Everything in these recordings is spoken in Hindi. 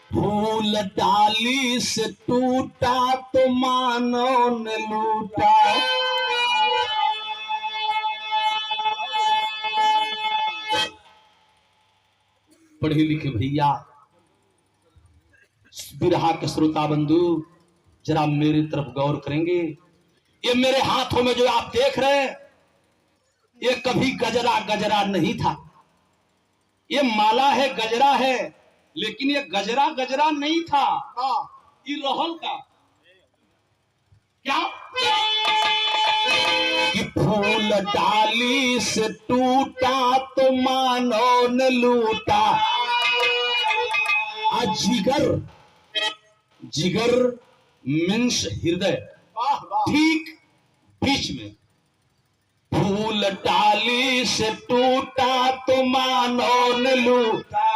फूल डाली से टूटा तो मानो ने लूटा। पढ़े लिखे भैया, बिरहा के श्रोता बंधु, जरा मेरी तरफ गौर करेंगे। ये मेरे हाथों में जो आप देख रहे हैं, ये कभी गजरा गजरा नहीं था। ये माला है, गजरा है, लेकिन ये गजरा गजरा नहीं था। ये रहल का क्या कि फूल डाली से टूटा तो मानो न लूटा। जिगर, जिगर मीन्स हृदय, ठीक बीच में। फूल डाली से टूटा तो मानो न लूटा।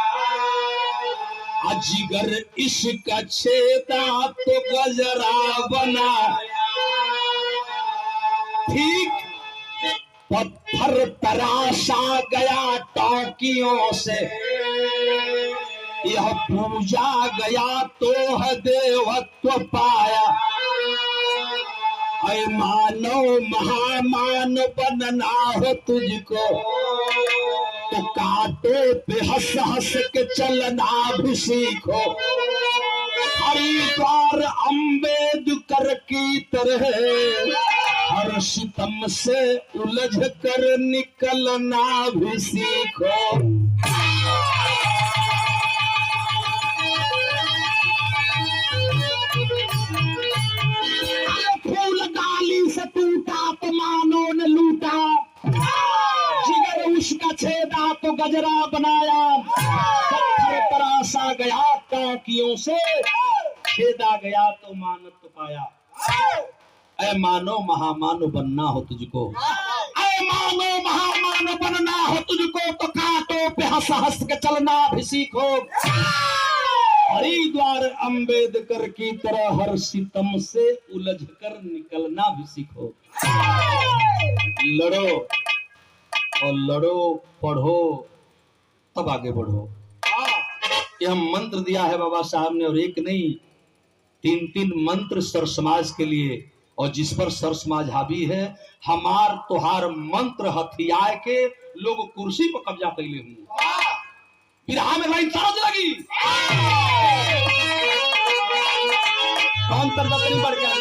जिगर इसका छेदा तो गजरा बना। ठीक पत्थर तराशा गया टोकियों से, यह पूजा गया तो है देवत्व पाया। ऐ मानो महामान बनना हो तुझको, तो कांटे पे हंस हंस के चलना भी सीखो। हरिद्वार अम्बेडकर की तरह हर सितम से उलझ कर निकलना भी सीखो। फूल डाली से टूटा तो मानो ने लूटा। जिगर उसका छेदा तो गजरा बनाया। पत्थर तराशा गया टाँकियों से, छेदा गया तो मानव पाया। ऐ मानो महामानो बनना हो तुझको, ऐ मानो महामानो बनना हो तुझको, तो कांटों पे हंस हंस के चलना भी सीखो। हरिद्वार अम्बेडकर की तरह हर सितम से उलझ कर निकलना भी सीखो। लड़ो और लड़ो, पढ़ो, तब आगे बढ़ो। यह मंत्र दिया है बाबा साहब ने, और एक नहीं, 3-3 मंत्र सर समाज के लिए, और जिस पर सर समाज हावी है। हमार तोहार मंत्र हथियार के लोग कुर्सी पर कब्जा कैले हूँ। बिरहा में लाइन समझ लगी? कौन तरफ नहीं बढ़ गया?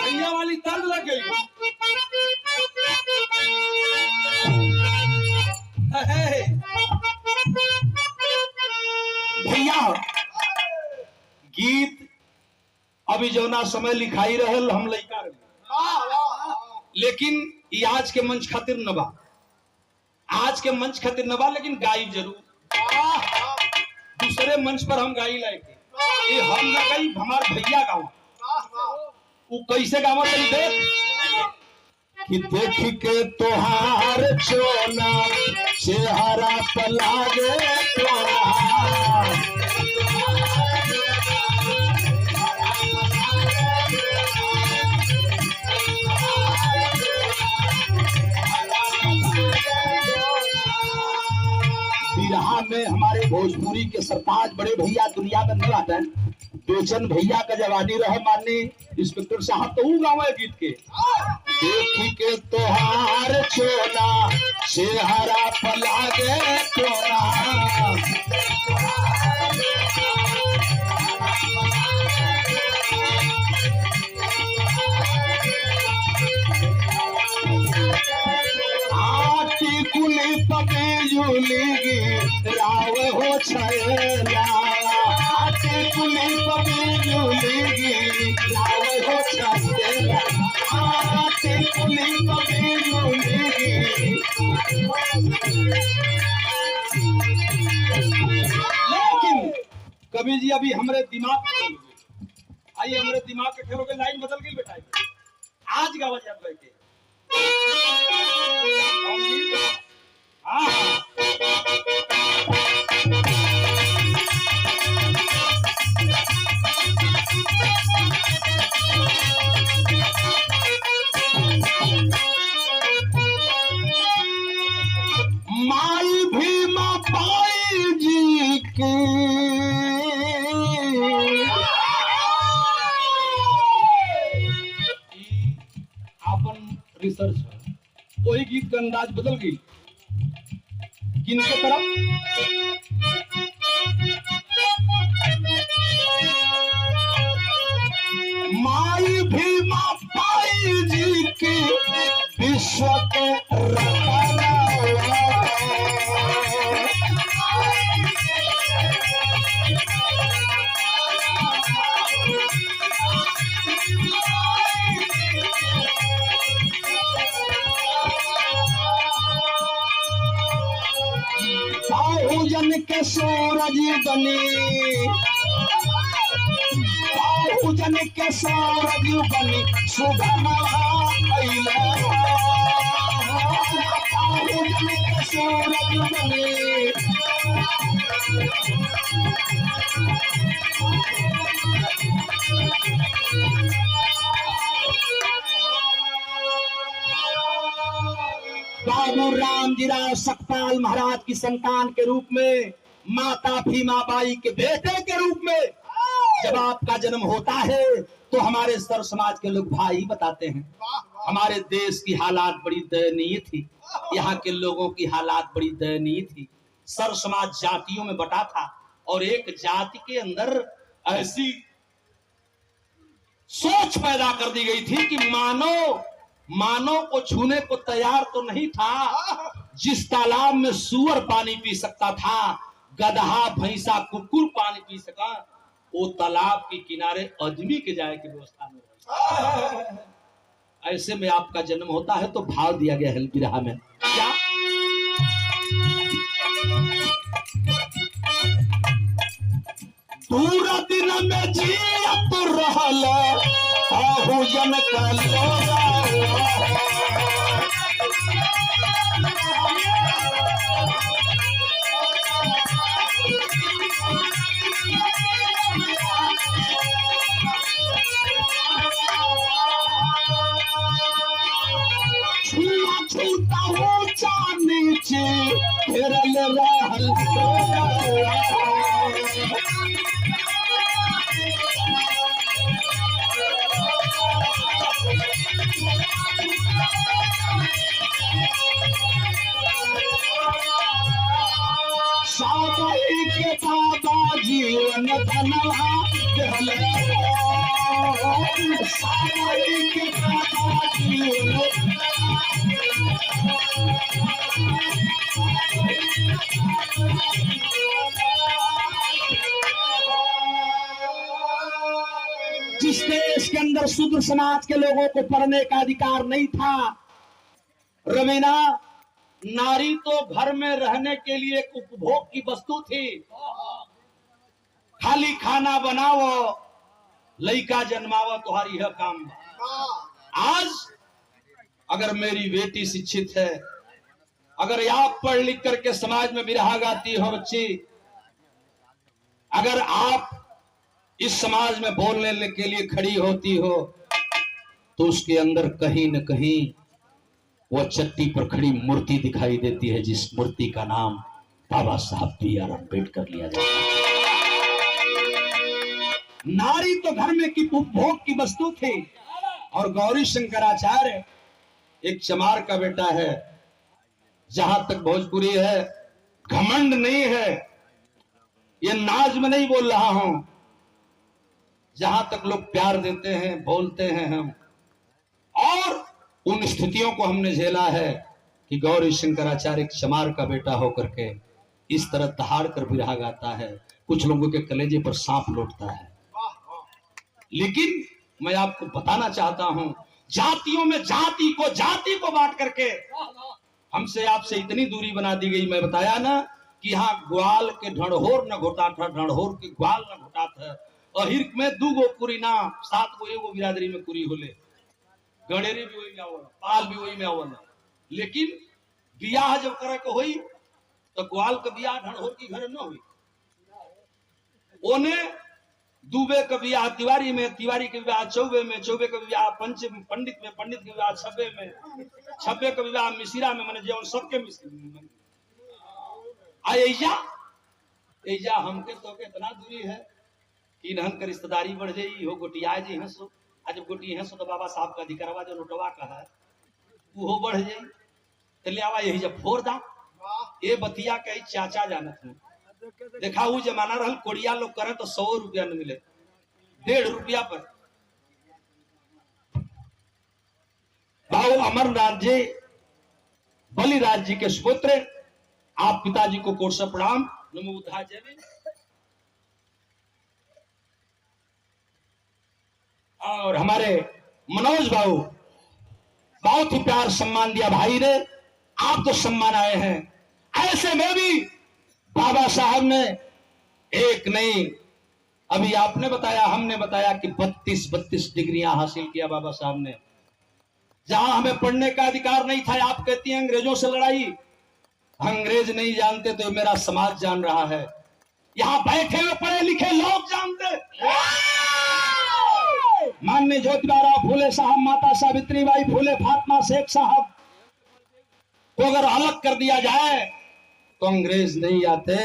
भैया वाली तर्ज लग गई। भैया गीत अभी जौना समय लिखाई रहल हम लइका रहे, लेकिन ये आज के मंच खातिर न बा, आज के मंच खातिर न बा, लेकिन गाई जरूर। दूसरे मंच पर हम गाई लायके, ये हम न गई, हमार भैया गाँव। वो कैसे गाँव तरी देख कि देख के तोहार चोला चेहरा पलागे बिरहा में हमारे भोजपुरी के सरताज बड़े भैया दुनिया में न आते हैं। बेचन भैया का जवानी रहे माननीय इंस्पेक्टर साहब, तो गाँव है गीत के। देखी के तोहार चोला चेहरा पलागे तोरा। आटी कुली पके झूलेगी राव हो छैला। आटी कुली पके झूलेगी राव हो छैला। आटी कुली पके झूलेगी। लेकिन कवि जी अभी हमारे दिमाग में, आइए हमारे दिमाग के खेलों के लाइन बदल गई बेटा। आज का वजह बैठे माई भीमा पाई सर्च है, वही गीत का अंदाज बदल गई। किनके तरफ? माई भीमा पाई जी की विश्व के रखना। जन के सूरज बनी, जन के सूरज बनी सुबह जन के सूरज बनी। बाबू रामजीराव सकपाल महाराज की संतान के रूप में, माता भीमाबाई के बेटे के रूप में जब आपका जन्म होता है तो हमारे सर्व समाज के लोग भाई बताते हैं। हमारे देश की हालात बड़ी दयनीय थी, यहाँ के लोगों की हालात बड़ी दयनीय थी। सर्व समाज जातियों में बटा था और एक जाति के अंदर ऐसी सोच पैदा कर दी गई थी कि मानव को छूने को तैयार तो नहीं था। जिस तालाब में सूअर पानी पी सकता था, गधा भैंसा कुकुर पानी पी सका, वो तालाब के किनारे आदमी के जाए की व्यवस्था में। ऐसे में आपका जन्म होता है तो भाव दिया गया है बिरहा में क्या? पूरा दिन में जिया तो रहला आहू जन का लोरा। छूता ऊंचा नीचे फिरल रहल साबाई के बाबा जीवन धनवा साबाई के बाबा जीवन। जिस देश के अंदर शूद्र समाज के लोगों को पढ़ने का अधिकार नहीं था, रवीना, नारी तो घर में रहने के लिए एक उपभोग की वस्तु थी। खाली खाना बनाओ, लड़का जन्माओ, तुम्हारी यह काम। आज अगर मेरी बेटी शिक्षित है, अगर आप पढ़ लिख करके समाज में बिरहा गाती हो बच्ची, अगर आप इस समाज में बोलने के लिए खड़ी होती हो, तो उसके अंदर कहीं न कहीं वह चट्टी पर खड़ी मूर्ति दिखाई देती है, जिस मूर्ति का नाम बाबा साहब B.R. अम्बेडकर लिया जाता है। नारी तो घर में की उपभोग की वस्तु थी। और गौरी शंकराचार्य एक चमार का बेटा है। जहां तक भोजपुरी है, घमंड नहीं है, ये नाज में नहीं बोल रहा हूं। जहां तक लोग प्यार देते हैं, बोलते हैं हम, और उन स्थितियों को हमने झेला है कि गौरी शंकराचार्य एक चमार का बेटा होकर के इस तरह दहाड़ कर बिरहा गाता है, कुछ लोगों के कलेजे पर सांप लौटता है। लेकिन मैं आपको बताना चाहता हूं, जातियों में जाति को बांट करके हमसे आपसे इतनी दूरी बना दी गई। मैं बताया ना कि यहाँ ग्वाल के ढंढोर न घोटा था, ढंढोर के ग्वाल न घोटा था। अहिर में 2 गो कुरी ना, 7 गो एगो बिरादरी में कुरी होले, गणेरी भी वही में आवला, पाल भी वही में आवला। लेकिन बियाह जब करे के होई तो ग्वाल के बियाह ढंढोर की घर न हुई। ओने दुबे का बियाह तिवारी में, तिवारी के विवाह चौबे में, चौबे का विवाह पंडित में, पंडित के विवाह छब्बे में, छब्बे का विवाह मिसिरा में, मैंने जो सबके मिसिरा एजा हमके तो के इतना दूरी है कि इन्हन के रिश्तेदारी बढ़ जाई हो, गोटिया जी हंसो। आज जब गोटी हंसो तो बाबा साहब का अधिकारवा जो लुटवा का है, वो बढ़ जाई तो ले आवा यही जब फोड़ दा ये बतिया कही चाचा जानत हूँ। देखा वो जमाना रहल कोड़िया लोग करे तो 100 रुपया न मिले 1.5 रुपया पर। भाव अमरनाथ जी बलिराज जी के सुपुत्र आप पिताजी को कोट से प्रणाम। नमो बुद्धाय जय भीम। और हमारे मनोज भाऊ बहुत ही प्यार सम्मान दिया भाई ने, आप तो सम्मान आए हैं। ऐसे में भी बाबा साहब ने एक नहीं, अभी आपने बताया हमने बताया कि 32 डिग्रियां हासिल किया बाबा साहब ने। जहां हमें पढ़ने का अधिकार नहीं था, आप कहती हैं अंग्रेजों से लड़ाई, अंग्रेज नहीं जानते तो मेरा समाज जान रहा है। यहां बैठे हुए पढ़े लिखे लोग जानते। माननीय ज्योतिबा फूले साहब, माता सावित्रीबाई फूले, फातिमा शेख साहब को अगर अलग कर दिया जाए तो अंग्रेज नहीं आते।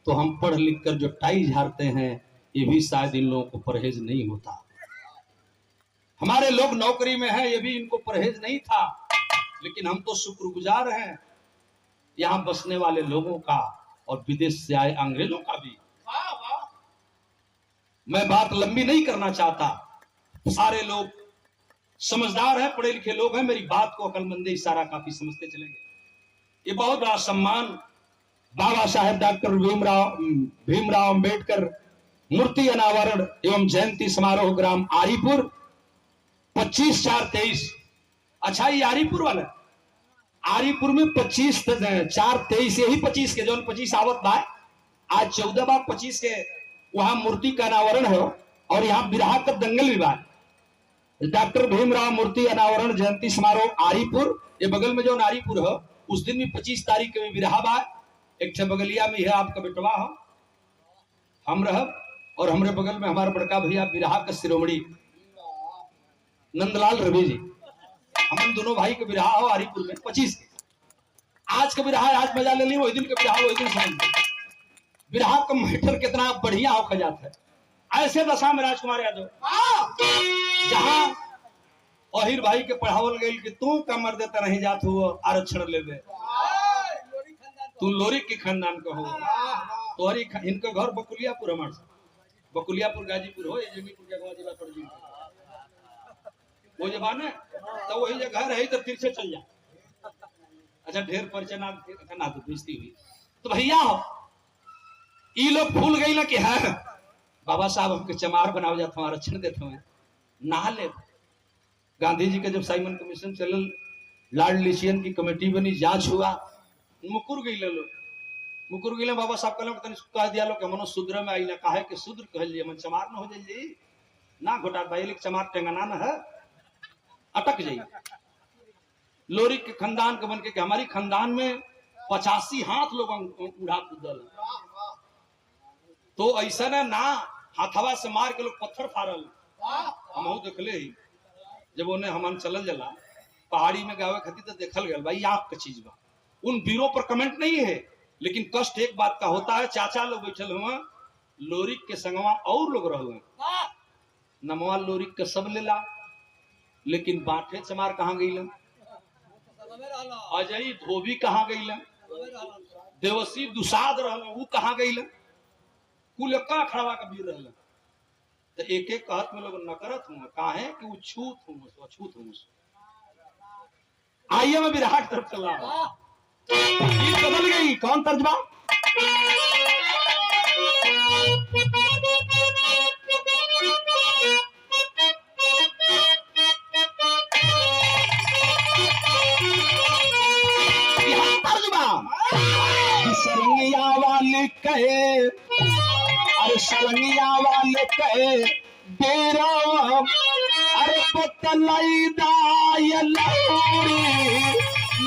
तो हम पढ़ लिख कर जो टाई झाड़ते हैं ये भी शायद इन लोगों को परहेज नहीं होता। हमारे लोग नौकरी में हैं, ये भी इनको परहेज नहीं था। लेकिन हम तो शुक्रगुजार हैं यहां बसने वाले लोगों का और विदेश से आए अंग्रेजों का भी। मैं बात लंबी नहीं करना चाहता, सारे लोग समझदार हैं, पढ़े लिखे लोग हैं, मेरी बात को अकलमंदी इशारा काफी समझते चलेंगे। ये बहुत बड़ा सम्मान बाबा साहेब डॉक्टर भीमराव अंबेडकर मूर्ति अनावरण एवं जयंती समारोह ग्राम आरीपुर 25/4/23। अच्छा ये आरीपुर वाला, आरीपुर में 25/4/23 यही 25 के जो 25 आवत बा, आज 14/25 के वहां मूर्ति का अनावरण है और यहाँ बिरहा का दंगल भी बा। डॉक्टर भीमराव मूर्ति अनावरण जयंती समारोह आरीपुर, ये बगल में जो आरीपुर है उस दिन भी 25 तारीख के बिरहा बा। एक बगलिया में है आपका बेटवा हो, हम रहब और हमरे बगल में हमारे बड़का भैया बिरहा का शिरोमणि नंदलाल रवि जी, हम दोनों भाई के बिरहा हो आरीपुर में 25 के। आज का बिरहा आज मजा ले ली, वही दिन का बिरहा वही दिन समझ। बिरहा का मैटर कितना बढ़िया हो खजात है। ऐसे दशा में राजकुमार यादव जहां अहिर भाई के पढ़ावल गई कि तू कमर देता नहीं जात हुआ आरक्षण लेवे, तू लोरी के खानदान का हो, तोहरी इनका घर बकुलियापुर, हमारे बकुलियापुर गाजीपुर हो, जंगीपुर जगह जिला पड़ जी वो जबान है तो वही जगह रही तो फिर से चल जा। अच्छा ढेर परिचय ना तो बेइज्जती हुई। तो भैया हो ये लोग भूल गई ना कि है बाबा साहब हमके चमार बनाओ जाते हमारा आरक्षण देते हुए ना ले। गांधी जी के जब साइमन कमीशन चलल, लॉर्ड लिचियन की कमेटी बनी, जांच हुआ, मुकुर गई लो, मुकुर गई बाबा साहब कहल कह दिया लो कि मनो शूद्र में आई ना काहे के शूद्र कहलिए मन चमार न हो जाइए ना घोटा भाई चमार टेंगना न है अटक जाइए। लोरी के खानदान के बन के हमारी खानदान में 85 हाथ लोग उड़ा कूदल, तो ऐसा ना हाथवा से मार के लोग पत्थर फाड़ल हम देखले ही। जब उन्हें हमन चलल जला पहाड़ी में गावे खाती तो देखल गया भाई आग का चीज बा। उन वीरों पर कमेंट नहीं है, लेकिन कष्ट एक बात का होता है, चाचा लोग बैठल हुआ लोरिक के संगवा और लोग रह नमवा लोरिक के सब लेला, लेकिन बांटे चमार कहाँ गई, अजय धोबी कहाँ गई, देवसी दुसाद रहल वो कहाँ गई, कुल का खड़वा का वीर रहल। तो एक एक कहत में लोग नकरत हूँ काहे कि वो छूत हूँ अछूत हूँ। आइए मैं विराट तरफ चल रहा हूँ, बदल गई कौन तर्जमा। सरंगिया वाले कहे, अरे सरंगिया वाले कहे बेरा, अरे पतलाई दाय लौड़ी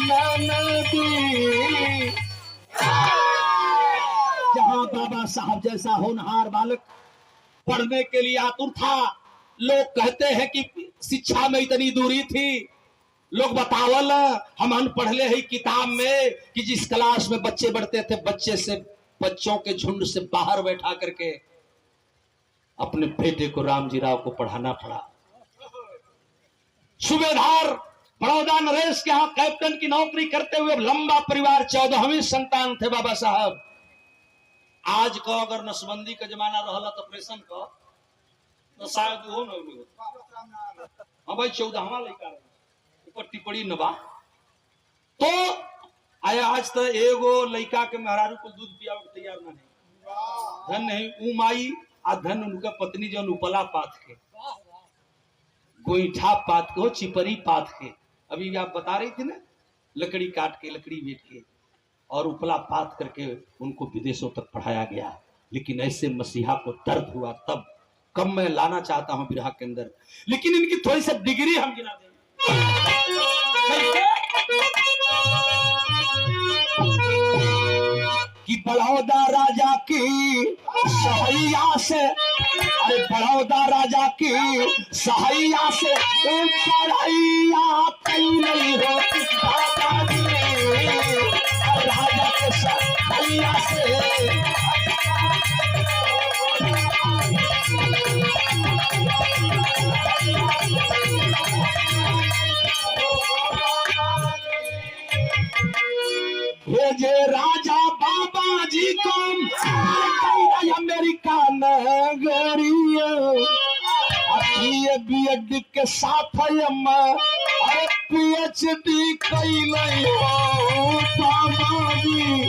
ननदी। जहां बाबा साहब जैसा होनहार बालक पढ़ने के लिए आतुर था, लोग कहते हैं कि शिक्षा में इतनी दूरी थी, लोग बतावल हम पढ़ले ही किताब में कि जिस क्लास में बच्चे बढ़ते थे बच्चों के झुंड से बाहर बैठा करके अपने बेटे को रामजी राव को पढ़ाना पड़ा। सूबेदार बड़ौदा नरेश के यहाँ कैप्टन की नौकरी करते हुए लंबा परिवार, 14वीं संतान थे बाबा साहब। आज को अगर नसबंदी का जमाना रहला तो ऑपरेशन का तो शायद वो नहीं होता। हाँ भाई 14वां लड़का ऊपर टिप्पणी न बा तो आया आज तो एगो लड़का के मेहरारू को दूध पिया तैयार ना नहीं, धन नहीं उमाई आ धन उनका पत्नी जो उपला पात के गोईठा पात के चिपरी पात के, अभी आप बता रही थी ना, लकड़ी काट के लकड़ी बेच के और उपला पात करके उनको विदेशों तक पढ़ाया गया। लेकिन ऐसे मसीहा को दर्द हुआ तब। कब मैं लाना चाहता हूं विरह के अंदर, लेकिन इनकी थोड़ी सी डिग्री हम गिना देंगे। कि बड़ौदा राजा की सहैया से, अरे बड़ौदा राजा की सहैया से पढ़ैया कई नहीं होती राजा के सहैया से। भेजे राजा बाबा जी को अमेरिका नगरिया, बीएड के साथ अरे पीएचडी कई बाबा जी।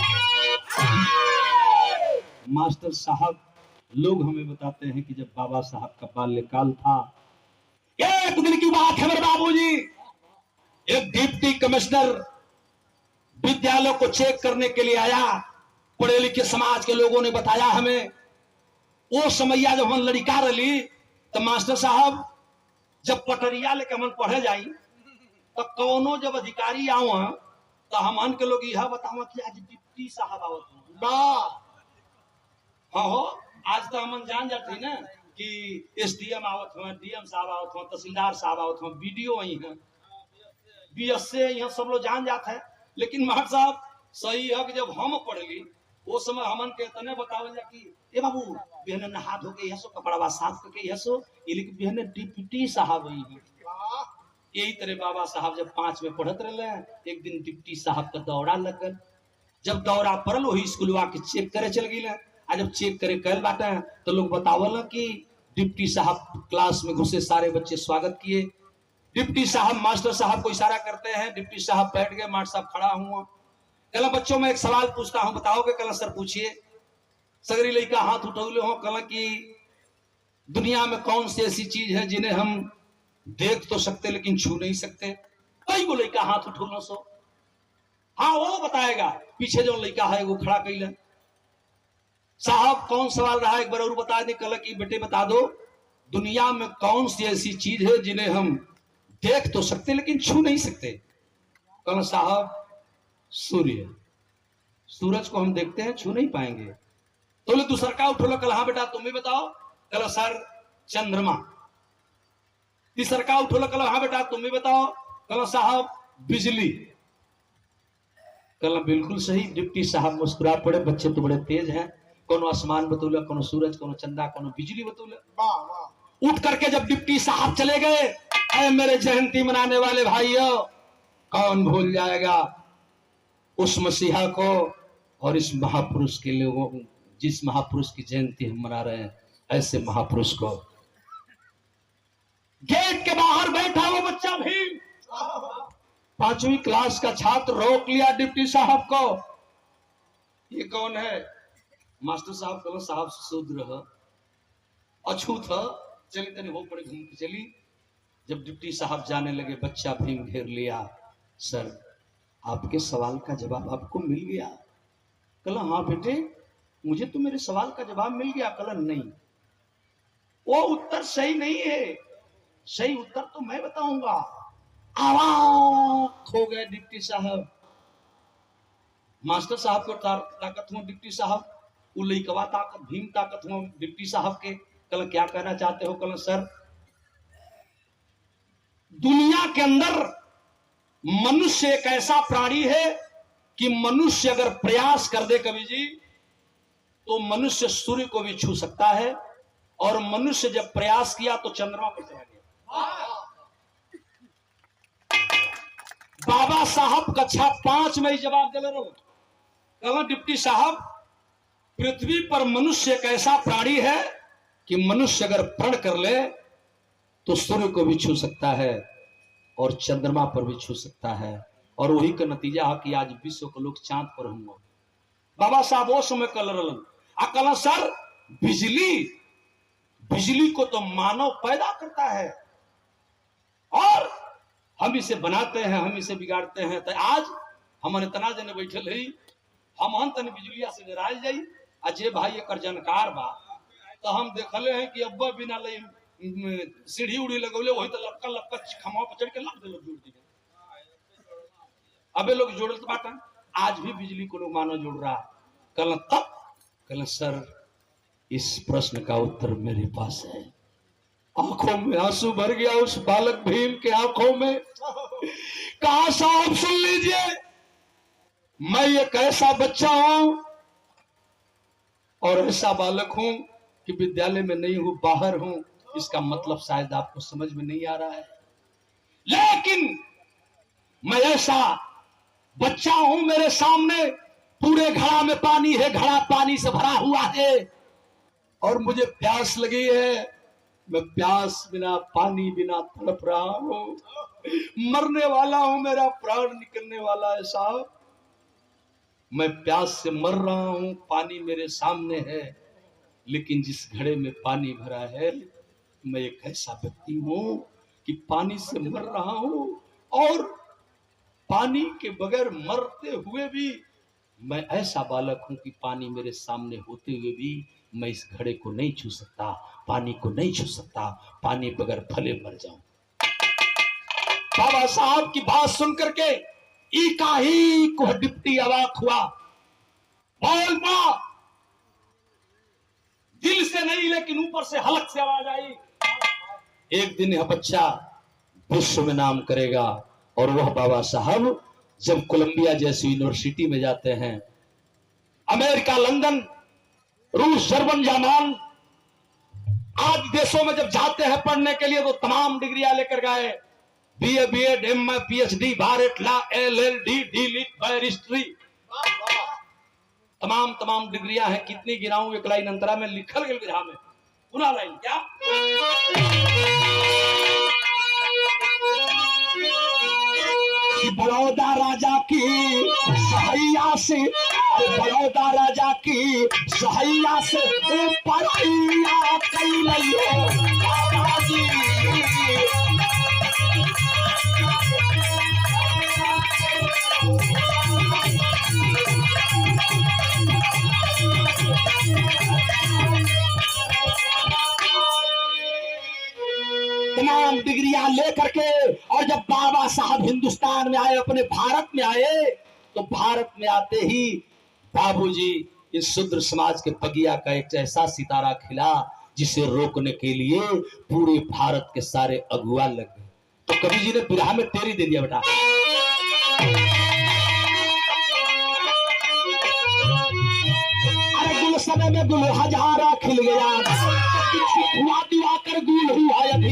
मास्टर साहब लोग हमें बताते हैं कि जब बाबा साहब का बाल्यकाल था, एक दिन की बात है मेरे बाबूजी, एक डिप्टी कमिश्नर विद्यालय को चेक करने के लिए आया। पढ़े लिखे समाज के लोगों ने बताया हमें, वो समैया जब हम लड़का रही तो मास्टर साहब जब पटरिया लेके हम पढ़े जाई तो कौनो जब अधिकारी आओ तो हम के लोग यह बताओ कि आज डिप्टी साहब आवत हाँ हो, आज तो हम जान जाते ना कि एसडीएम आवत हो, डीएम साहब आवत हो, तहसीलदार साहब आवत हो, बीडीओ वही है, बीएसए यहाँ सब लोग जान जाते हैं। लेकिन महर साहब सही है कि जब हम पढ़ली वो समय हमन के तने बतावल जा कि ए बाबू बिहने नहा धो के यहसो कपड़वा साफ करके यहसो ये लिख बिहने डिप्टी साहब ही है। यही तरह बाबा साहब जब 5 में पढ़त रहे, एक दिन डिप्टी साहब का दौरा लगल। जब दौरा पड़ल वही स्कूलवा के चेक करे चल गई। आज जब चेक करे कल बाटे तो लोग बतावल कि डिप्टी साहब क्लास में घुसे, सारे बच्चे स्वागत किए। डिप्टी साहब मास्टर साहब को इशारा करते हैं, डिप्टी साहब बैठ गए, मास्टर साहब खड़ा हुआ। कल बच्चों में एक सवाल पूछता हूं, बताओगे? कल सर पूछिए। सगरी लड़का हाथ उठौले हो, कल की दुनिया में कौन सी ऐसी चीज है जिन्हें हम देख तो सकते लेकिन छू नहीं सकते? कई को लड़का हाथ उठौलो सो, हाँ वो बताएगा। पीछे जो लड़का है वो खड़ा कैल, साहब कौन सवाल रहा एक बार और बता दे। कल की बेटे बता दो, दुनिया में कौन सी ऐसी चीज है जिन्हें हम देख तो सकते लेकिन छू नहीं सकते? कल साहब सूर्य, सूरज को हम देखते हैं छू नहीं पाएंगे। तो दूसरा का उठो, कल हाँ बेटा तुम भी बताओ। कल सर चंद्रमा। तीसरा का उठो, कल हाँ बेटा तुम भी बताओ। कल साहब बिजली। कल बिल्कुल सही। डिप्टी साहब मुस्कुरा पड़े, बच्चे तो बड़े तेज हैं, कोनो आसमान बतौले, कोनो सूरज, कोनो चंदा, कोनो बिजली बतौले। उठ करके जब डिप्टी साहब चले गए, अरे मेरे जयंती मनाने वाले भाइयों, कौन भूल जाएगा उस मसीहा को और इस महापुरुष के लोगों, जिस महापुरुष की जयंती हम मना रहे हैं, ऐसे महापुरुष को। गेट के बाहर बैठा वो बच्चा भी 5वीं क्लास का छात्र रोक लिया डिप्टी साहब को। ये कौन है? मास्टर साहब कहो साहब शूद्र अछूत चली तनी हो पड़े घूम के चली। जब डिप्टी साहब जाने लगे, बच्चा भीम घेर लिया। सर आपके सवाल का जवाब आपको मिल गया? कल हाँ बेटे मुझे तो मेरे सवाल का जवाब मिल गया। कल नहीं, वो उत्तर सही नहीं है, सही उत्तर तो मैं बताऊंगा। आवाज हो गए डिप्टी साहब। मास्टर साहब को ताकत हुआ डिप्टी साहब, उलईकवा ताकत, भीम ताकत हुआ डिप्टी साहब के। कल क्या कहना चाहते हो? कल सर दुनिया के अंदर मनुष्य एक ऐसा प्राणी है कि मनुष्य अगर प्रयास कर दे कवि जी तो मनुष्य सूर्य को भी छू सकता है, और मनुष्य जब प्रयास किया तो चंद्रमा पर चला गया। बाबा साहब कक्षा 5 में ही जवाब दे रहे। कहला डिप्टी साहब, पृथ्वी पर मनुष्य एक ऐसा प्राणी है कि मनुष्य अगर प्रण कर ले तो सूर्य को भी छू सकता है और चंद्रमा पर भी छू सकता है, और वही का नतीजा है कि आज विश्व के लोग चांद पर होंगे। बाबा साहब वो समय कल रलन आ कहला सर, बिजली को तो मानव पैदा करता है और हम इसे बनाते हैं, हम इसे बिगाड़ते हैं। तो आज हमने तना जने बैठल है, हम तन बिजलिया से डराल जाई अजय भाई एक जानकार बा। तो हम देखले हैं कि अब्बा बिना ले सीढ़ी उड़ी लगौले वही तो लपका लपका खमा पर चढ़ के लग दे जोड़ दी। अबे लोग जोड़त बाटा, आज भी बिजली को लोग मानो जोड़ रहा। कल तब कल सर, इस प्रश्न का उत्तर मेरे पास है। आंखों में आंसू भर गया उस बालक भीम के आंखों में। कहा साहब सुन लीजिए, मैं एक ऐसा बच्चा हूं और ऐसा बालक हूं कि विद्यालय में नहीं हूं, बाहर हूं। इसका मतलब शायद आपको समझ में नहीं आ रहा है, लेकिन मैं ऐसा बच्चा हूं, मेरे सामने पूरे घड़ा में पानी है, घड़ा पानी से भरा हुआ है और मुझे प्यास लगी है। मैं प्यास बिना, पानी बिना तड़प रहा हूं, मरने वाला हूं, मेरा प्राण निकलने वाला है साहब। मैं प्यास से मर रहा हूं, पानी मेरे सामने है, लेकिन जिस घड़े में पानी भरा है मैं एक ऐसा व्यक्ति हूं कि पानी से मर रहा हूं और पानी के बगैर मरते हुए भी मैं ऐसा बालक हूं कि पानी मेरे सामने होते हुए भी मैं इस घड़े को नहीं छू सकता, पानी को नहीं छू सकता, पानी बगैर भले मर जाऊं। बाबा साहब की बात सुन करके का ही को डिप्टी अवाक हुआ। बोल मां, दिल से नहीं लेकिन ऊपर से हलक से आवाज आई, एक दिन यह बच्चा विश्व में नाम करेगा। और वह बाबा साहब जब कोलंबिया जैसी यूनिवर्सिटी में जाते हैं, अमेरिका, लंदन, रूस, जर्मन, जापान आदि देशों में जब जाते हैं पढ़ने के लिए तो तमाम डिग्रियां लेकर गए। BA, BEd, MA, PhD, Bharat law, LLD, DLitt, बैरिस्ट्री, तमाम डिग्रियां हैं। कितनी गिनाऊं, एक लाइन अंतरा में लिखल गई विधा में, पुनः लाइन क्या बड़ौदा राजा की सहैया से, बड़ौदा राजा की सहैया से पढ़ैया कैलैया बाबाजी। तमाम डिग्रियां लेकर के और जब बाबा साहब हिंदुस्तान में आए, अपने भारत में आए, तो भारत में आते ही बाबूजी इस शूद्र समाज के पगिया का एक ऐसा सितारा खिला जिसे रोकने के लिए पूरे भारत के सारे अगुआ लग गए। तो कवि जी ने बिरहा में तेरी दे दिया बेटा। अरे गुल समय में गुल हजारा खिल गया, हुआ दिवाकर गुल हुआ अभी,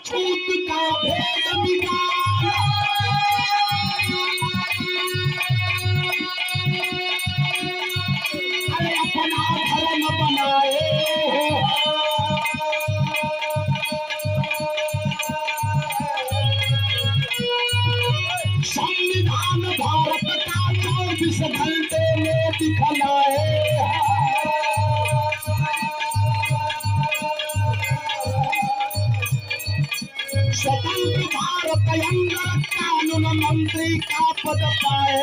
छूत का भेद मिटा, अरे अपना धर्म बनाए संविधान भारत का 24 घंटे में दिखलाए। स्वतंत्र भारत के अंदर कानून मंत्री का पद पाए।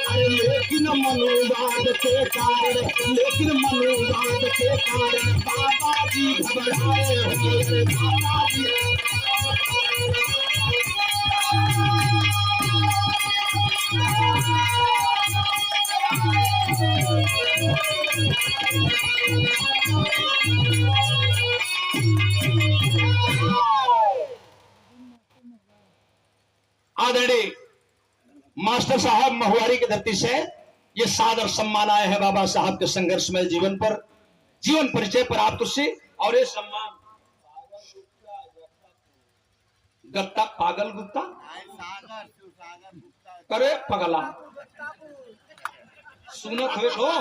अरे लेकिन मनुवाद के कारण, लेकिन मनुवाद के कारण बाबा जी घबराए हुए। बाबा जी आदरणीय मास्टर साहब महुआरी की धरती से ये सादर सम्मान आए हैं बाबा साहब के संघर्षमय जीवन पर, जीवन परिचय पर आप तुझसे। और ये सम्मान गत्ता पागल गुप्ता करे पगला सुनत हुए हो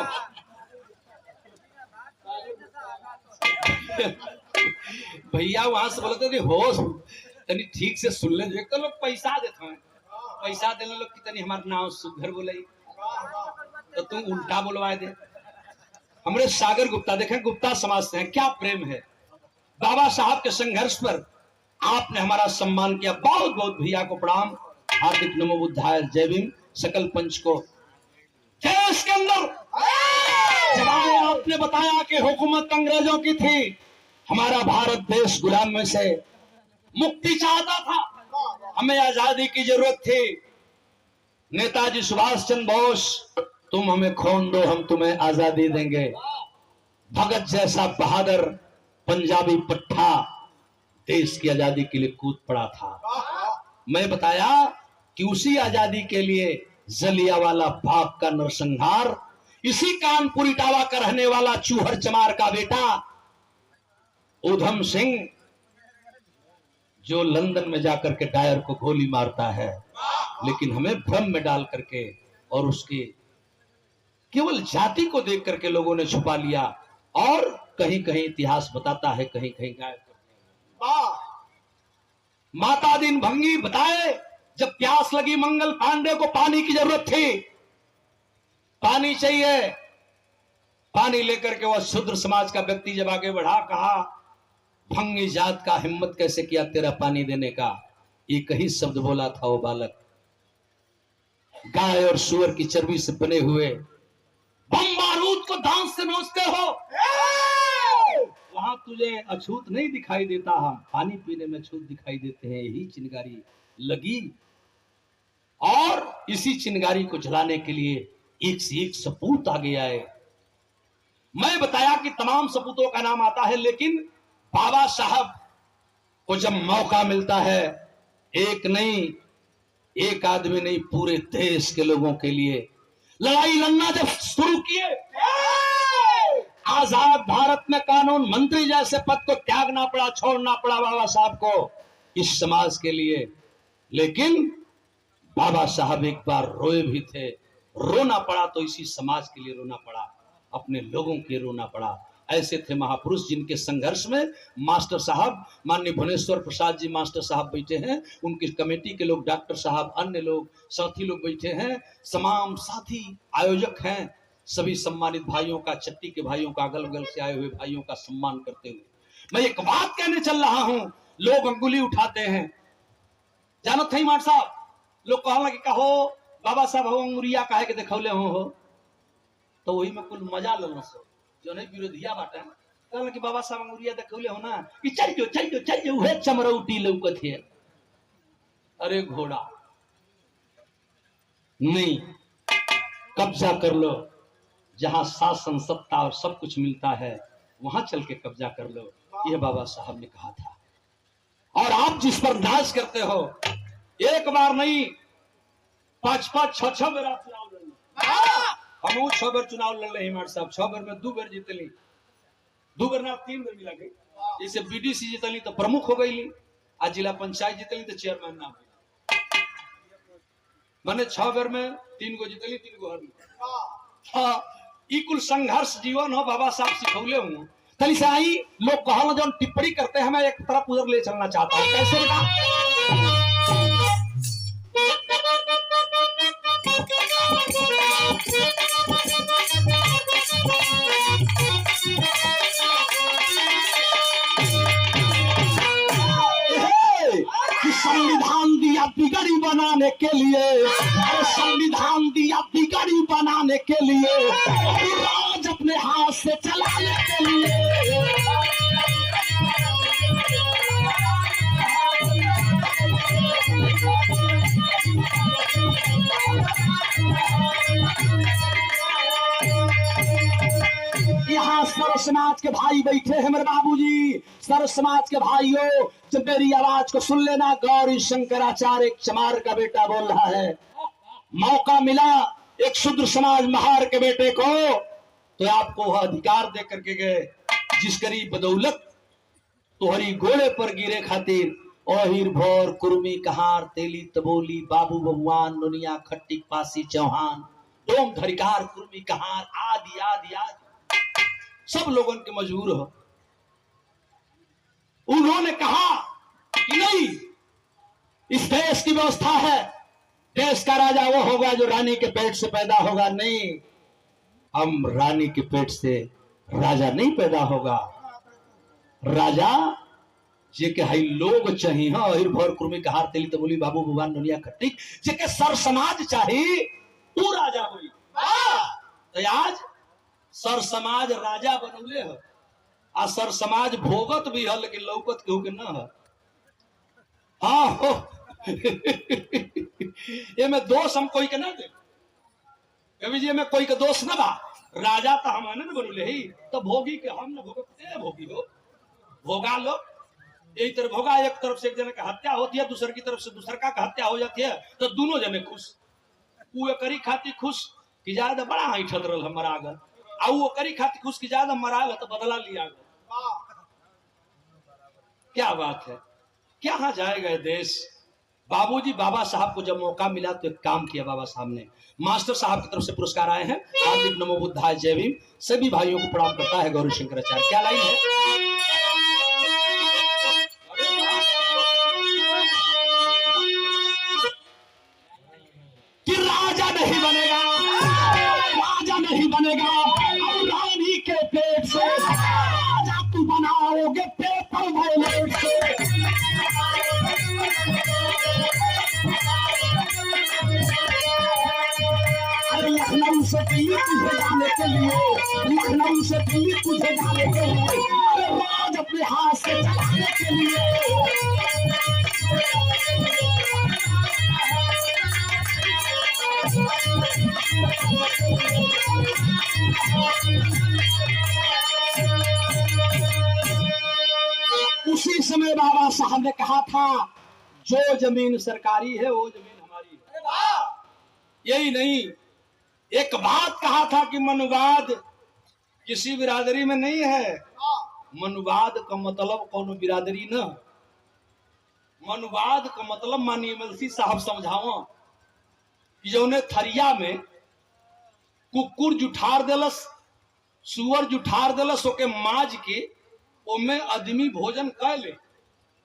भैया वहां से बोलते थे हो तनी ठीक से सुन ले, एक तो लोग पैसा देते हैं, पैसा देने लोग कितनी हमारा नाम सुघर बोले तो तुम उल्टा बोलवाए दे। हमरे सागर गुप्ता देखें गुप्ता समाज से हैं, क्या प्रेम है बाबा साहब के संघर्ष पर आपने हमारा सम्मान किया। बहुत बहुत भैया को प्रणाम, हार्दिक नमो बुद्धाय, जय भीम। सकल पंच को देश के अंदर जब आपने बताया कि हुकूमत अंग्रेजों की थी, हमारा भारत देश गुलाम में से मुक्ति चाहता था, हमें आजादी की जरूरत थी। नेताजी सुभाष चंद्र बोस, तुम हमें खून दो हम तुम्हें आजादी देंगे। भगत जैसा बहादुर पंजाबी पट्टा देश की आजादी के लिए कूद पड़ा था। मैं बताया कि उसी आजादी के लिए जलियांवाला बाग का नरसंहार, इसी कानपुर इटावा का रहने वाला चूहर चमार का बेटा उधम सिंह जो लंदन में जाकर के डायर को गोली मारता है, लेकिन हमें भ्रम में डाल करके और उसके केवल जाति को देख करके लोगों ने छुपा लिया, और कहीं कहीं इतिहास बताता है कहीं कहीं गायब करते हैं। माता दिन भंगी बताए जब प्यास लगी मंगल पांडे को पानी की जरूरत थी, पानी चाहिए, पानी लेकर के वह शूद्र समाज का व्यक्ति जब आगे बढ़ा, कहा भंगी जात का हिम्मत कैसे किया तेरा पानी देने का। एक ही शब्द बोला था वो बालक, गाय और सुअर की चर्बी से बने हुए बम बारूद को दांत से नोचते हो, वहां तुझे अछूत नहीं दिखाई देता, हम पानी पीने में छूत दिखाई देते हैं। यही चिंगारी लगी और इसी चिंगारी को जलाने के लिए एक से एक सपूत आगे आए। मैं बताया कि तमाम सपूतों का नाम आता है, लेकिन बाबा साहब को जब मौका मिलता है, एक नहीं एक आदमी नहीं पूरे देश के लोगों के लिए लड़ाई लड़ना जब शुरू किए, आजाद भारत में कानून मंत्री जैसे पद को त्यागना पड़ा, छोड़ना पड़ा बाबा साहब को इस समाज के लिए। लेकिन बाबा साहब एक बार रोए भी थे, रोना पड़ा तो इसी समाज के लिए रोना पड़ा, अपने लोगों के रोना पड़ा। ऐसे थे महापुरुष जिनके संघर्ष में मास्टर साहब, माननीय भुवनेश्वर प्रसाद जी मास्टर साहब बैठे हैं, उनकी कमेटी के लोग, डॉक्टर साहब, अन्य लोग, साथी लोग बैठे हैं, तमाम साथी आयोजक हैं, सभी सम्मानित भाइयों का, चट्टी के भाइयों का, अगल बगल से आए हुए भाइयों का सम्मान करते हुए मैं एक बात कहने चल रहा हूं। लोग अंगुली उठाते हैं, जानो थे मार साहब, लोग कहला कि कहो बाबा साहब हो अंगुरिया काहे के देखौले हो, तो वही में कुल मजा ले लो जो नहीं विरोधिया बाटे, कहला कि बाबा साहब अंगुरिया देखौले हो ना कि चल जो उहे चमरौटी लौकत है। अरे घोड़ा नहीं, कब्जा कर लो, जहां शासन सत्ता और सब कुछ मिलता है वहां चल के कब्जा कर लो, यह बाबा साहब ने कहा था। और आप जिस पर नाज करते हो, एक बार नहीं 5-5 6-6 बेर आप चुनाव लड़ लो। हम 6 बेर चुनाव लड़ रहे हिमार साहब, 6 बेर में 2 बेर जीतली, 2 बेर ना 3 बेर मिला गई। जैसे बीडीसी जीतली तो प्रमुख हो गई, आज जिला पंचायत जीतली तो चेयरमैन ना हुई, मैंने 6 बेर में 3 गो जीतली, 3 गो हरली। हाँ, ई कुल संघर्ष जीवन हो, बाबा साहब सिखौले हूं। तली से आई लोग कहला जो टिप्पणी करते हैं, मैं एक तरफ उधर ले चलना चाहता हूं। कैसे संविधान दिया बिगड़ी बनाने के लिए, संविधान दिया बिगड़ी बनाने के लिए, राज अपने हाथ से चलाने के लिए। यहाँ सर्व समाज के भाई बैठे हैं मेरे बाबूजी, सर्व समाज के भाइयों, जब मेरी आवाज को सुन लेना। गौरी शंकराचार्य चमार का बेटा बोल रहा है, मौका मिला एक शूद्र समाज महार के बेटे को तो आपको वह अधिकार दे करके गए जिस करी बदौलत तोहरी घोड़े पर गिरे खातिर ओहिर भोर कुर्मी कहार तेली तबोली बाबू भगवान नुनिया खट्टी पासी चौहान डोम धरिकार कुर्मी कहार आदि आदि आदि सब लोगों के मजबूर हो। उन्होंने कहा कि नहीं, इस देश की व्यवस्था है, देश का राजा वो होगा जो रानी के पेट से पैदा होगा। नहीं, हम रानी के पेट से राजा नहीं पैदा होगा, राजा जे के हई लोग चाहिए। हाँ, हिर भर कुर्मी कहार तेली तबोली बाबू भगवान दुनिया खट्टी जे के सर समाज चाहिए वो राजा हुई। तो आज सर समाज राजा बनौले है आ सर समाज भोगत भी है लेकिन लौकत केहू के न है। हाँ हो ये में दोष हम कोई के ना दे, कभी जी में कोई के दोष ना बा। राजा तो हम न बनौले ही तो भोगी के हम न भोगत भोगी हो भोगा लो। यही तरफ होगा, एक तरफ से एक जने का हत्या होती है, दूसरे की तरफ से दूसरे का हत्या हो जाती है तो दोनों जने खुश। वो करी खाती खुश कि ज्यादा बड़ा हाई ठल रहा मरा गल, आ वो करी खाती खुश कि ज्यादा मरा गल तो बदला लिया गल। क्या बात है, क्या जाएगा देश। बाबूजी बाबा साहब को जब मौका मिला तो एक काम किया बाबा साहब ने। मास्टर साहब की तरफ से पुरस्कार आए हैं, हार्दिक नमो बुद्धाय जय भीम। सभी भाइयों को प्रणाम करता है गौरी शंकराचार्य। क्या लाइन है, कि राजा नहीं बनेगा, राजा नहीं बनेगा और रानी के पेट से राजा तू बनाओगे पेपर वॉलेट से। अरे लखनऊ से दिल्ली तुझे जाने के लिए, लखनऊ से दिल्ली तुझे जाने के लिए, अरे राज अपने हाथ से चलाने के लिए। उसी समय बाबा साहब ने कहा था जो जमीन सरकारी है वो जमीन हमारी है। यही नहीं, एक बात कहा था कि मनुवाद किसी बिरादरी में नहीं है। मनुवाद का मतलब कौन बिरादरी न, मनुवाद का मतलब माननीय एमएलसी साहब समझाओ कि जौने थरिया में कुकुर जुठार देलस, सुअर जुठार देलस, ओके माज के ओमे आदमी भोजन कर ले,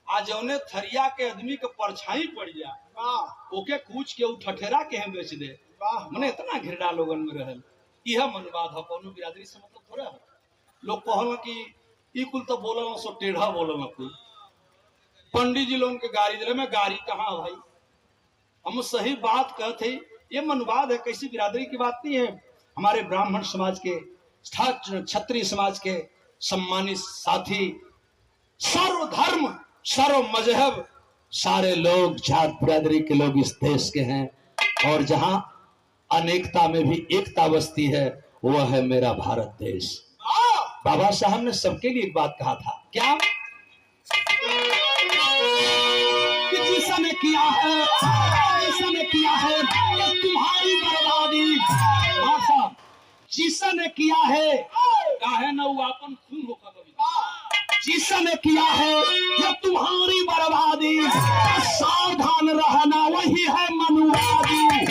आ जौने थरिया के आदमी के परछाई पड़ जा ओके कूच के ठठेरा के हम बेच दे। मने इतना घृणा लोगन में रहल। यह मनवाद है, कोनो बिरादरी से मतलब थोड़ा है। लोग कहल कि ई कुल तो बोलल सो टेढ़ा बोलल कुल। पंडित जी लोगन के गाड़ी दिले में गाड़ी कहाँ भाई, हम सही बात कहते। ये मनवाद है, कैसी बिरादरी की बात नहीं है। हमारे ब्राह्मण समाज के, क्षत्रिय समाज के सम्मानित साथी, सर्व धर्म सर्व मजहब सारे लोग जात बिरादरी के लोग इस देश के हैं, और जहां अनेकता में भी एकता बसती है वह है मेरा भारत देश। बाबा साहब ने सबके लिए एक बात कहा था, क्या कि जिसने किया है, जिसने किया है तुम्हारी बर्बादी। भाषा जिसने किया है काहे न वो अपन खून होकर जिसने किया है ये तुम्हारी बर्बादी, सावधान रहना वही है मनुवादी।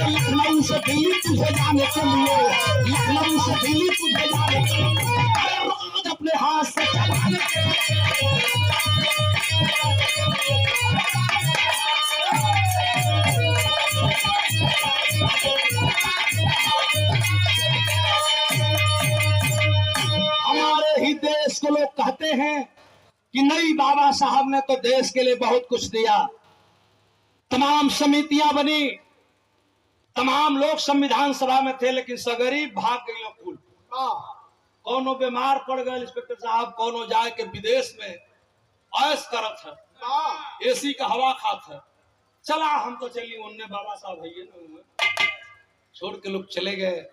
लखनऊ से दिल्ली तुझे जाने के लिए, लखनऊ से दिल्ली तुझे जाने के लिए, राज अपने हाथ से चलाने के हमारे ही देश को लोग कहते हैं कि नहीं, बाबा साहब ने तो देश के लिए बहुत कुछ दिया। तमाम समितियां बनी, तमाम लोग संविधान सभा में थे, लेकिन सगरी भाग गई कुल। कौनो बीमार पड़ गए इंस्पेक्टर साहब, कौनो जाए के विदेश में ऐश करत है, एसी का हवा खात है। चला हम तो चलिए, उनने बाबा साहब है छोड़ के लोग चले गए।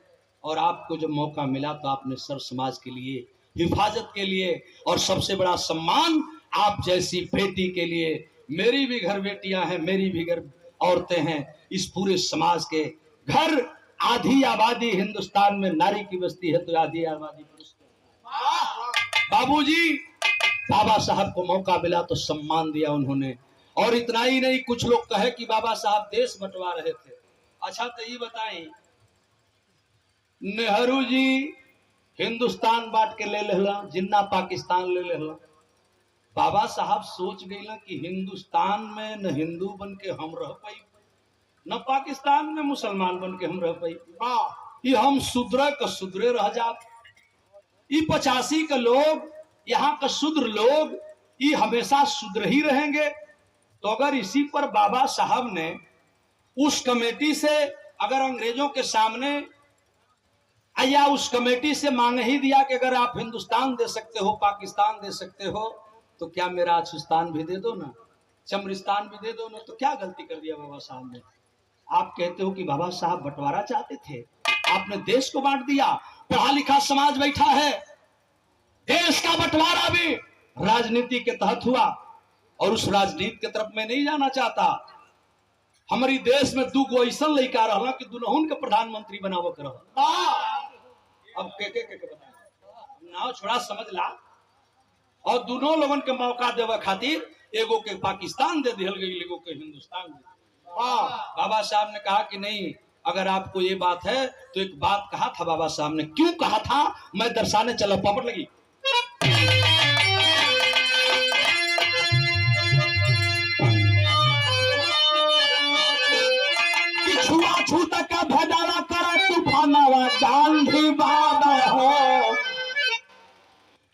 और आपको जब मौका मिला तो आपने सर्व समाज के लिए, हिफाजत के लिए, और सबसे बड़ा सम्मान आप जैसी बेटी के लिए मेरी भी घर बेटियां हैं, मेरी भी घर औरतें हैं। इस पूरे समाज के घर आधी आबादी हिंदुस्तान में नारी की बस्ती है तो आधी आबादी पुरुष की। बाबूजी, बाबा साहब को मौका मिला तो सम्मान दिया उन्होंने। और इतना ही नहीं, कुछ लोग कहे कि बाबा साहब देश बंटवा रहे थे। अच्छा तो ये बताएं, नेहरू जी हिंदुस्तान बांट के ले लेला, जिन्ना पाकिस्तान ले लेला। बाबा साहब सोच गए कि हिंदुस्तान में न हिंदू बन के हम रह पाई, न पाकिस्तान में मुसलमान बन के हम रह पाई। ये हम सुधरे का सुधरे रह जात। ये 85 के लोग, यहाँ का शूद्र लोग, ये हमेशा शूद्र ही रहेंगे। तो अगर इसी पर बाबा साहब ने उस कमेटी से अगर अंग्रेजों के सामने या उस कमेटी से मांग ही दिया कि अगर आप हिंदुस्तान दे सकते हो, पाकिस्तान दे सकते हो, तो क्या मेरा अछुस्तान भी दे दो ना, चमरिस्तान भी दे दो ना। तो क्या गलती कर दिया बाबा साहब ने? आप कहते हो कि बाबा साहब बंटवारा चाहते थे, आपने देश को बांट दिया। पढ़ा लिखा समाज बैठा है, देश का बंटवारा भी राजनीति के तहत हुआ और उस राजनीति के तरफ मैं नहीं जाना चाहता। हमारी देश में दू गो ऐसा लड़का रहा कि दुनहुन के प्रधानमंत्री बनावक रहा। अब के बताए नाव छोड़ा समझ ला। और दोनों लोगन के मौका देवे खातिर एगो के पाकिस्तान दे दिहल गई, एगो के हिंदुस्तान दे। बाबा साहब ने कहा कि नहीं, अगर आपको ये बात है तो एक बात कहा था बाबा साहब ने। क्यों कहा था मैं दर्शाने चला। पॉपट लगी। छूत का भदावा करा तूफानवा गांधी बाबा हो,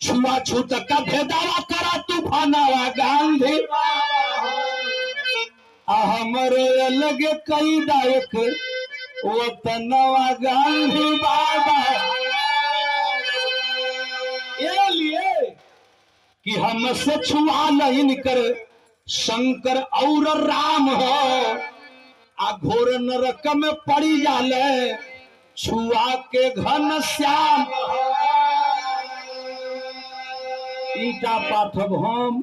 छुआछूत का भेदावा करा तूफानवा गांधी बाबा हो, हमरे अलग कई दायक वतनवा गांधी बाबा। ये लिए कि हमसे छुआ नहीं कर शंकर और राम हो, घोर नरक में पड़ी जाले छुआ के घन श्याम। ईटा पाथब हम,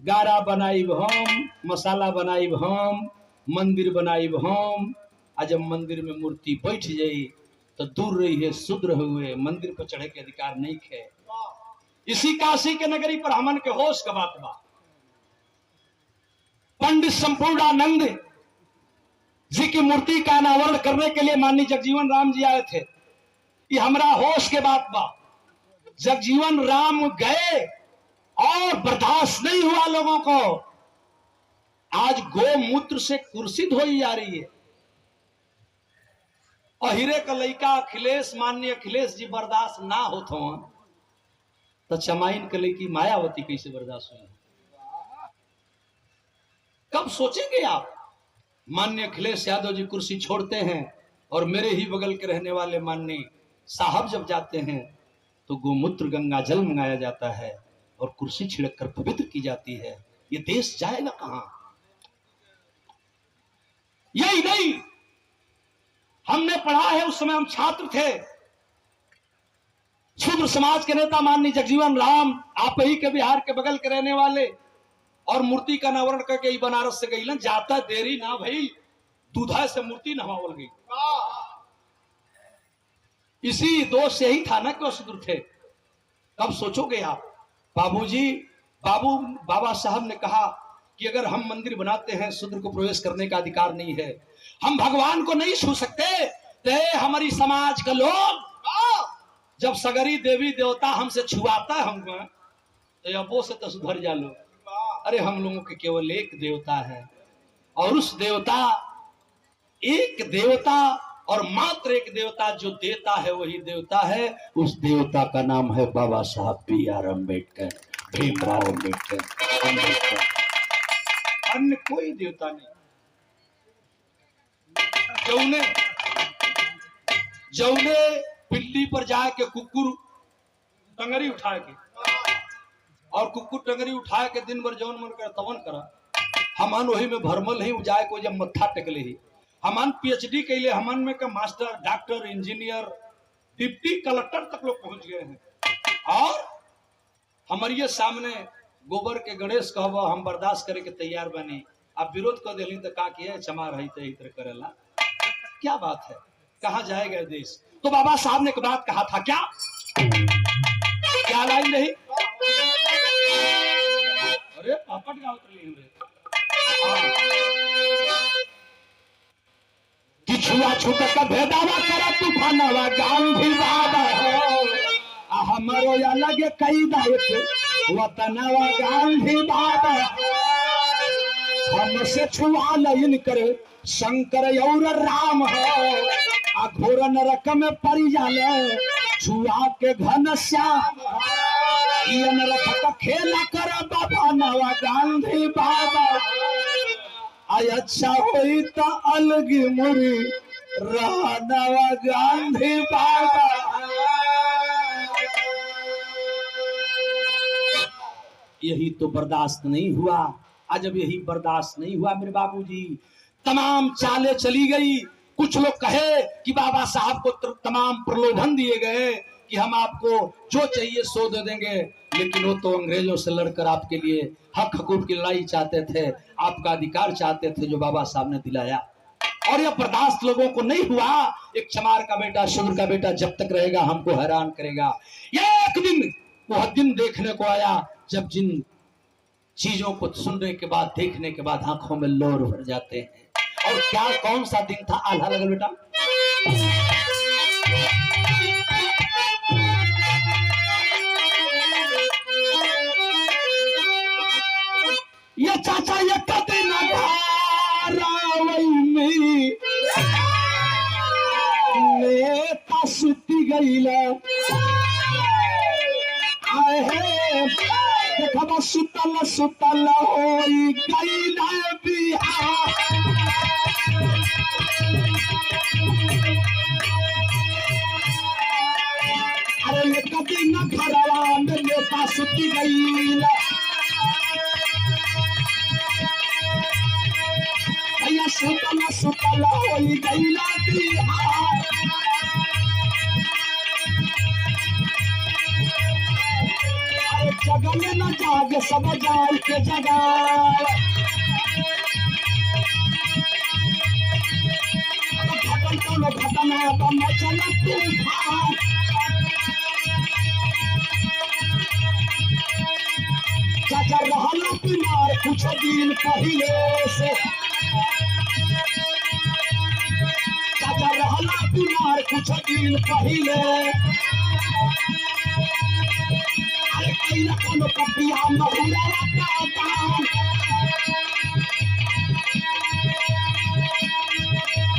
गारा बनाइब हम, मसाला बनाइब हम, मंदिर बनाइब हम। आ जब मंदिर में मूर्ति बैठ जाई तो दूर रही है, शूद्र हुए, मंदिर पर चढ़े के अधिकार नहीं खे। इसी काशी के नगरी पर हमन के होश का बात बा। पंडित संपूर्णानंद जी की मूर्ति का अनावरण करने के लिए माननीय जगजीवन राम जी आए थे। ये हमरा होश के बात बा। जगजीवन राम गए और बर्दाश्त नहीं हुआ लोगों को। आज गोमूत्र से कुर्सित हो जा रही है। और हीरे का लड़का अखिलेश, माननीय अखिलेश जी बर्दाश्त ना होत हो तो चमाइन के लड़की मायावती कैसे बर्दाश्त हुई? कब सोचेंगे आप? माननीय अखिलेश यादव जी कुर्सी छोड़ते हैं और मेरे ही बगल के रहने वाले माननीय साहब जब जाते हैं तो गोमूत्र गंगा जल मंगाया जाता है और कुर्सी छिड़क कर पवित्र की जाती है। ये देश जाएगा कहां? यही नहीं, हमने पढ़ा है, उस समय हम छात्र थे। शूद्र समाज के नेता माननीय जगजीवन राम, आप ही के बिहार के बगल के रहने वाले, और मूर्ति का अनावरण करके बनारस से गई। जाता देरी ना भाई, दूधा से मूर्ति नवावल गई। इसी दोष से ही था ना कि वो शूद्र थे। कब सोचोगे आप? बाबूजी, बाबा साहब ने कहा कि अगर हम मंदिर बनाते हैं, शूद्र को प्रवेश करने का अधिकार नहीं है, हम भगवान को नहीं छू सकते। तो हमारी समाज के लोग जब सगरी देवी देवता हमसे छुआता है हमको, तो अबो से तो सुधर जा लो। अरे हम लोगों के केवल एक देवता है और उस देवता, एक देवता और मात्र एक देवता जो देता है वही देवता है। उस देवता का नाम है बाबा साहब B.R. अम्बेडकर, भीमराव अम्बेडकर। अन्य कोई देवता नहीं। जौने बिल्ली पर जाके कुकुर टंगरी उठा के और कुकुर टंगरी उठा के दिन भर जौन मन कर तवन करा, हमन वही में भरमल ही जाए को जब मत्था टेकले ही। हमन PhD के लिए हमन में का master, doctor, engineer, deputy collector तक लोग पहुंच गए हैं। और हमारे सामने गोबर के गणेश कहब हम बर्दाश्त करे के तैयार बनी, आप विरोध कर दिली तो का किया चमार है तो इतर करेला, क्या बात है, कहाँ जाएगा देश। तो बाबा साहब ने एक बात कहा था, क्या क्या लाइन रही, अरे पापट गाँव कि छुआछूत का भेदावा करा तूफानवा गांधी बाबा हो, हमारो अलग कई दायित्व वतनवा गांधी बाबा, हमसे छुआ लइन करे शंकर और राम हो, घोर नरक में पड़ी जाले छुआ के घन श्याम, ये नरक का खेला कर बाबा नवा गांधी बाबा, आई अच्छा होई तो अलग मुरी रहनवा गांधी बाबा। यही तो बर्दाश्त नहीं हुआ। आज जब यही बर्दाश्त नहीं हुआ मेरे बाबूजी, तमाम चालें चली गई। कुछ लोग कहे कि बाबा साहब को तमाम प्रलोभन दिए गए कि हम आपको जो चाहिए सो दे देंगे, लेकिन वो तो अंग्रेजों से लड़कर आपके लिए हक हकूक की लड़ाई चाहते थे, आपका अधिकार चाहते थे, जो बाबा साहब ने दिलाया। और यह बर्दाश्त लोगों को नहीं हुआ। एक चमार का बेटा, शूद्र का बेटा जब तक रहेगा हमको हैरान करेगा। ये एक दिन वह दिन देखने को आया जब जिन चीजों को सुनने के बाद, देखने के बाद आंखों में लोर भर जाते हैं। और क्या, कौन सा दिन था? आल्हा लगल बेटा, ये चाचा ये कते ना में नेता सुती गईला, आए है देखा सुतल सुतल होई गईला बिहार, अरे ये कते ना घरवा में नेता सुती गईला, सुतल सुतल होई गईला बिहार, अरे जगल न जाग सब जाल के जगाल, घटन कोनो घटना तो मचल तूफान, चाचा रहल बीमार कुछ दिन पहले से, बीमार कुछ दिन पहले, अरे कैला कोनो पपिया महुरा का दान,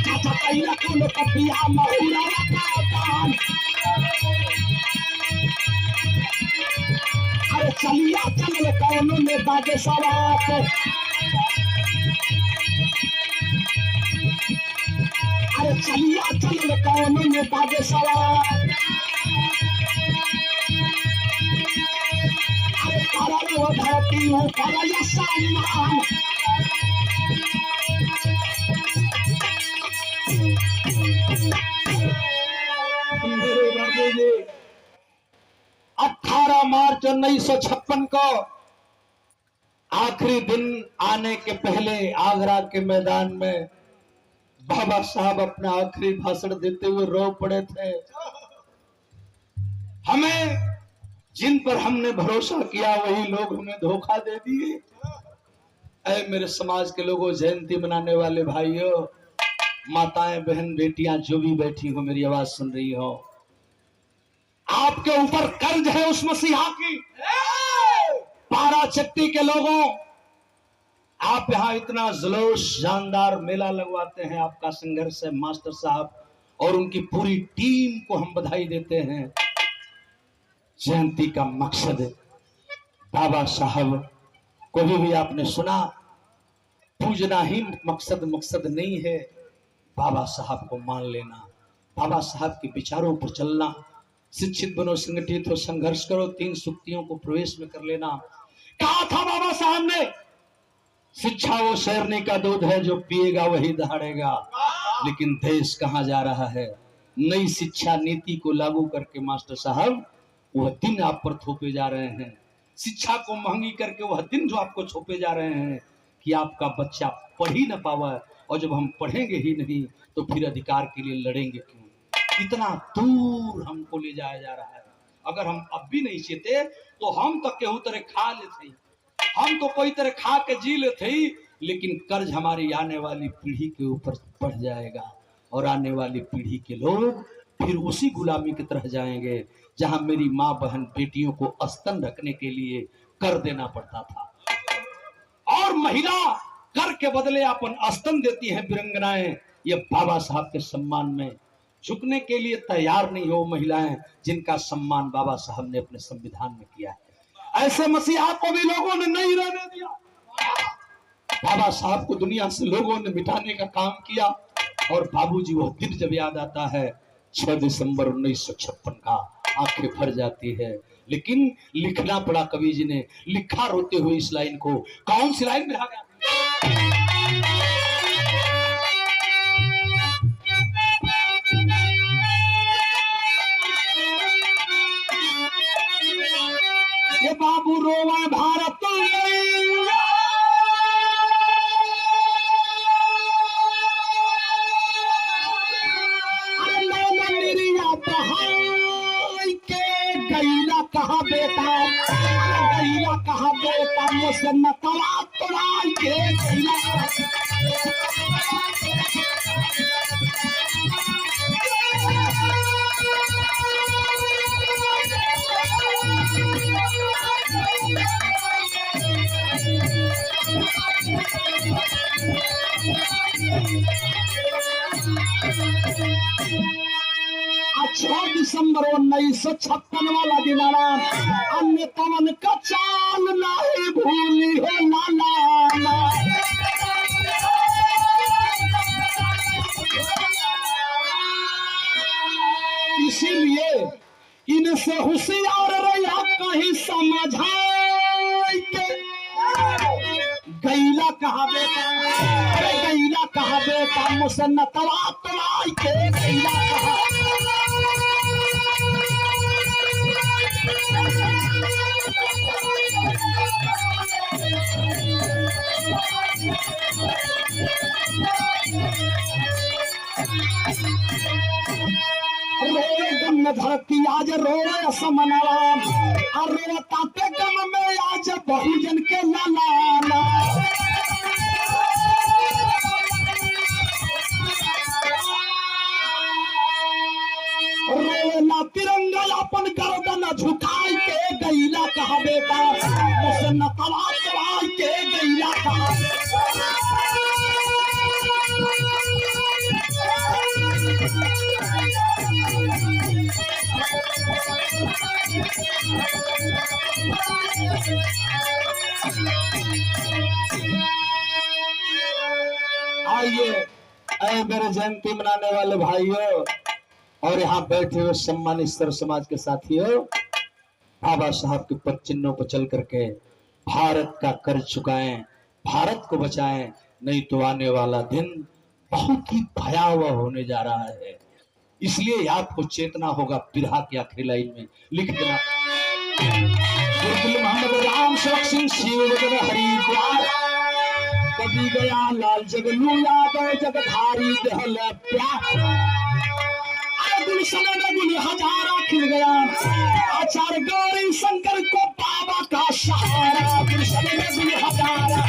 चाचा कैला कोनो पपिया महुरा का दान, अरे चलिया चल कोनो नेता के सवार, अरे चलिया चल कौन नेता के सवार, अरे करल वो धरती हूँ करल सम्मान, मेरे बाबूजी 18 मार्च 1956 को आखिरी दिन आने के पहले आगरा के मैदान में बाबा साहब अपना आखिरी भाषण देते हुए रो पड़े थे। हमें, जिन पर हमने भरोसा किया वही लोग हमें धोखा दे दिए। ऐ मेरे समाज के लोगों, जयंती मनाने वाले भाइयों, माताएं, बहन, बेटियां जो भी बैठी हो, मेरी आवाज सुन रही हो, आपके ऊपर कर्ज है उस मसीहा की। पारा चट्टी के लोगों, आप यहाँ इतना जुलूस शानदार मेला लगवाते हैं, आपका संघर्ष है मास्टर साहब और उनकी पूरी टीम को हम बधाई देते हैं। जयंती का मकसद बाबा साहब को भी आपने सुना, पूजना ही मकसद नहीं है, बाबा साहब को मान लेना, बाबा साहब के विचारों पर चलना, शिक्षित बनो, संगठित हो, संघर्ष करो, 3 सुक्तियों को प्रवेश में कर लेना। कहा था बाबा साहब ने, शिक्षा वो शेरनी का दूध है, जो पिएगा वही दहाड़ेगा। लेकिन देश कहाँ जा रहा है? नई शिक्षा नीति को लागू करके मास्टर साहब वह दिन आप पर थोपे जा रहे हैं। शिक्षा को महंगी करके वह दिन जो आपको छोपे जा रहे हैं कि आपका बच्चा पढ़ ही न पावा, और जब हम पढ़ेंगे ही नहीं तो फिर अधिकार के लिए लड़ेंगे क्यों। इतना दूर हमको ले जाया जा रहा है। अगर हम अब भी नहीं चेते तो हम तो केहू तरह खा लेते, हम तो कोई तरह खा के जी लेते ही, लेकिन कर्ज हमारी आने वाली पीढ़ी के ऊपर बढ़ जाएगा और आने वाली पीढ़ी के लोग फिर उसी गुलामी की तरह जाएंगे जहां मेरी माँ बहन बेटियों को स्तन रखने के लिए कर देना पड़ता था, और महिला कर के बदले अपन स्तन देती है वीरंगनाएं। ये बाबा साहब के सम्मान में झुकने के लिए तैयार नहीं हो महिलाएं, जिनका सम्मान बाबा साहब ने अपने संविधान में किया है। ऐसे मसीहा को भी लोगों ने नहीं रहने दिया। बाबा साहब को दुनिया से लोगों ने मिटाने का काम किया, और बाबूजी वह दिन जब याद आता है 6 दिसंबर 1956 का, आंखें भर जाती है। लेकिन लिखना पड़ा, कवि जी ने लिखा रोते हुए इस लाइन को। कौन सी लाइन में आ गया? ये बाबू रोवा भारत कहा बेटा, गैला कहा बेटा, मुझसे न तला तोड़ा के दिसंबर 1956 वाला दिनारा, अन्य तवन का चाल नहीं भूली हो लाला। इसीलिए इनसे होशियार रहा कहीं समझाए के गैला कहा बेटा, गैला कहा बेटा, मुझसे न तला तोड़ा के गैला कहा। धरती आज रोए समनवा, और रोताते गम में आज बहुजन के लाला। रोना तिरंगा अपन गर्दन झुकाई के गैला कहा बेटा, मुझसे न तला तोड़ा के गैला कहा। आइए ऐ मेरे जयंती मनाने वाले भाइयों और यहाँ बैठे हुए सम्मानित सर्व समाज के साथियों, बाबा साहब के पद चिन्हों पर चल करके भारत का कर्ज चुकाएं, भारत को बचाएं, नहीं तो आने वाला दिन बहुत ही भयावह होने जा रहा है। इसलिए आपको चेतना होगा। बिरहा की आखिरी लाइन में लिख देना, मोहम्मद राम सेवक सिंह शिव हरिद्वार, कभी गया लाल जगलू यादव जगधारी दहल प्यार, गुलशन में गुल हजारा खिल गया, आचार्य गौरी शंकर को बाबा का सहारा, गुलशन में गुल हजारा।